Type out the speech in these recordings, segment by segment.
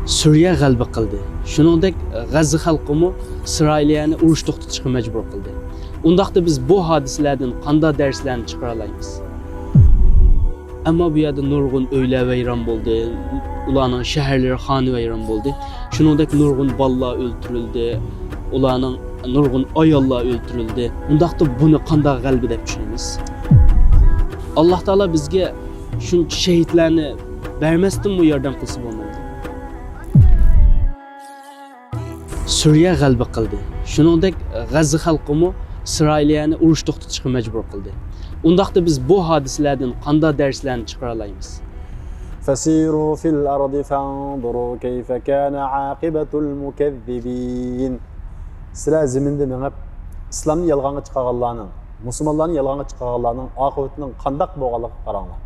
Suriye g'alaba qildi. Shuningdek, G'azza xalqimi İsrailiyani urush to'xtatishga majbur qildi. Undaqda biz bu hodisalardan qanday darslarni chiqara olamiz? Ammo bu yerda nurg'un uylar vayron bo'ldi, ularning shaharlari xoni vayron bo'ldi. Shuningdek, nurg'un bolalar o'ldirildi, ularning nurg'un ayollar o'ldirildi. Undaqda buni qanday g'alaba deb tushunamiz? Alloh taolo bizga shuncha shahidlarni bermasdan bu yordam qilsa bo'lmaydi. Suriye g'alaba qildi. Shuningdek, G'azza xalqimi İsrailiyani urush to'xtatishga majbur qildi. Undaqda biz bu hodisalardan qanday darslarni chiqara olamiz? فسيروا في الأرض فانظروا كيف كان عاقبة المكذبين. Sizlar zaminda mengib islomni yolg'onga chiqarganlarning, musulmonlarni yolg'onga chiqarganlarning oqibatining qanday bo'lganligini qaranglar.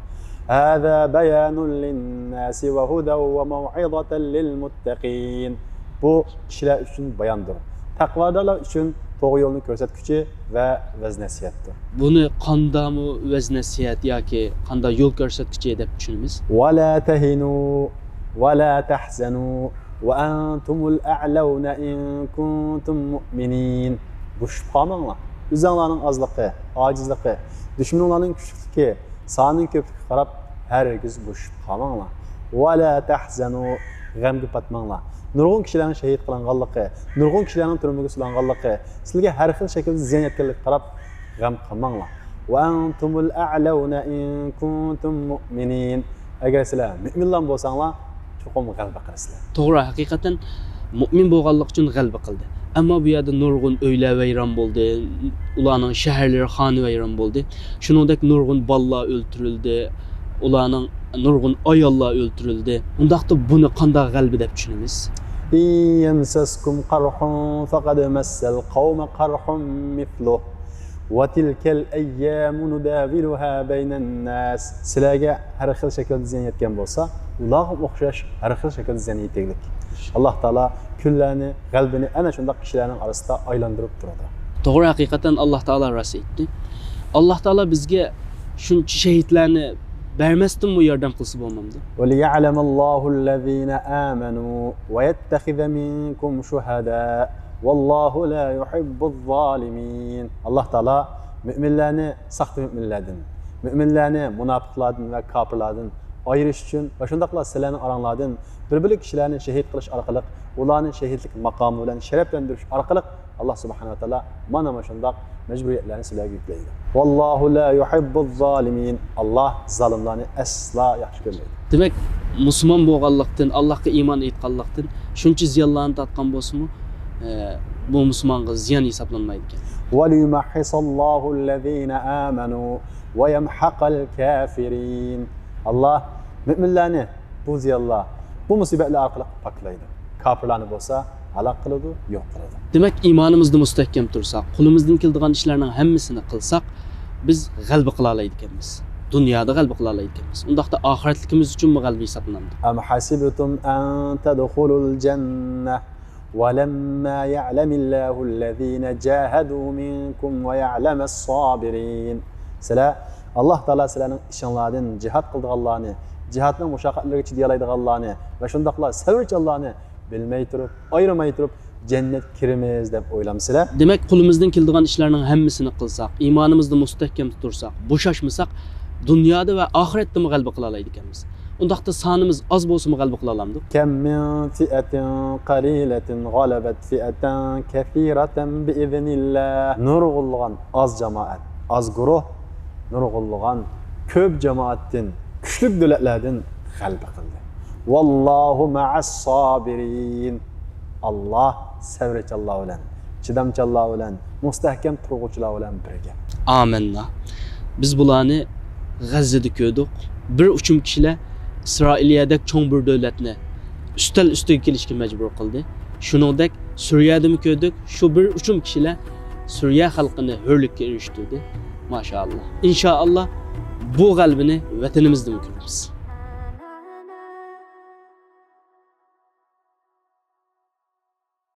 هذا بيان للناس وهدى وموعظة للمتقين. Bu kishilar uchun bayondir. Taqvodorlar uchun to'g'ri yo'lni ko'rsatuvchi va vaz-nasihatdir. Buni qandami vaz-nasihat yoki qanday yo'l ko'rsatuvchi deb tushunamiz? Va la tahinu va la tahzanu va antumul a'launa in kuntum mu'minin. Bu shubhamanglar. O'zinglarning ozligi, ojizligi, dushmanlarning kuchligi, sonning ko'pligiga qarab hargiz bu shubhamanglar. Va la tahzanu g'amga patmanglar. Nurg'un kishilarning shahid qilinganligi, nurg'un kishilarning turmuga sulanganligi, sizlarga har xil shaklda ziyon yetganligiga qarab g'am qilmanglar. Va antumul a'launa in kuntum mu'minin. Agar sizlar mu'minlar bo'lsanglar, cho'qim g'alaba qilasizlar. To'g'ri, haqiqatan mu'min bo'lganlik uchun g'alaba qildi. Ammo bu yerda nurg'un uylar vayron bo'ldi, ularning shaharlari xoni vayron bo'ldi. Shuningdek, nurg'un bolalar o'ldirildi, ularning nurg'un ayollar o'ldirildi. Undaqda buni qanday g'alaba deb tushunamiz? Yamsaskum qarhun faqad massal qawma qarhun mithluh wa tilkal ayyamu nudaviluha baynan nas. Sizlarga har xil shaklda ziyon yetgan bo'lsa, ularga o'xshash har xil shaklda ziyon yetaylik. Alloh taolo kunlarni, qalbini ana shunday kishilarning orasida aylantirib turadi. To'g'ri, haqiqatan Alloh taolo rost aytdi. Alloh taolo bizga shuncha shahidlarni bermasdan bu yordam qilsa bo'lmamdi. Va liya'lamallohu allazina amanu va yattakhidha minkum shuhada vallohu la yuhibbuz zolimin. Alloh taolo mu'minlarni saxt mu'minlardan, mu'minlarni munofiqlardan va kofirlardan ayirish uchun va shundaqla sizlarning oranglardan bir-bir kishilarni shahid qilish orqali, ularning shahidlik maqomi bilan sharaflantirish orqali Alloh subhanahu va taolo mana shundaq majburiyatlarni sizlarga yuklaydi. Vallohu la yuhibbuz zolimin. Alloh zolimlarni asla yaxshi ko'rmaydi. Demak, musulmon bo'lganlikdan, Allohga iymon etganlikdan shuncha ziyonlarni tatgan bo'lsa-mu, bu musulmonga ziyon hisoblanmaydi ekan. Va liyumahhisallohu allazina amanu va yamhaqal kafirin. Alloh mu'minlarni bu ziyonlar, bu musibatlar orqali poklaydi. Kofirlarni bo'lsa halok qiladi, yo'q qiladi. Demak, iymonimizni mustahkam tursak, qo'limizdan keladigan ishlarning hammasini qilsak, biz g'alaba qila oladiganmiz. Dunyoda g'alaba qila oladiganmiz. Undaqda oxiratligimiz uchun bu g'alaba hisoblanadi. Am hasibtum an tadkhulul jannah wa lamma ya'lamillahu allazina jahadu minkum wa ya'lamas sabirin. Sizlar Alloh taolo sizlarning ishinglardan jihad qilganlarni, jihadning mushaqqatlariga chidayoladiganlarni va shundaqla sabrchanlarni bilmay turib, ayirmay turib cennet kirimiz deb o'ylamsizlar. Demak, qo'limizdan keladigan ishlarning hammasini qilsak, iymonimizni mustahkam tutursak, bo'shashmasak, dunyoda va oxiratda g'alaba qila oladiganmiz. Undaqda sonimiz oz bo'lsa-mu g'alaba qila olamdik. Kam min fi'atin qalilatin g'alabat fi'atan kathiratan bi'iznillah. Nurg'ulg'an az jamoat, az guruh, nurg'ulg'an ko'p jamoatdan, kuchli davlatlardan g'alaba qildi. Vallohu ma'as sabirin. Allah sabrchanlar bilan, chidamchanlar bilan, mustahkam turg'uvchilar bilan birga. Amenna. Biz bularni G'azzada ko'rdik. Bir uchum kishilar Isroiliyadagi cho'ng bir davlatni ustal ustiga kelishga majbur qildi. Shuningdek, Suriyada ko'rdik. Shu bir uchum kishilar Suriya xalqini hurlikka erishtirdi. Maşallah. İnşallah bu g'alabani vatanimizda ko'ramiz.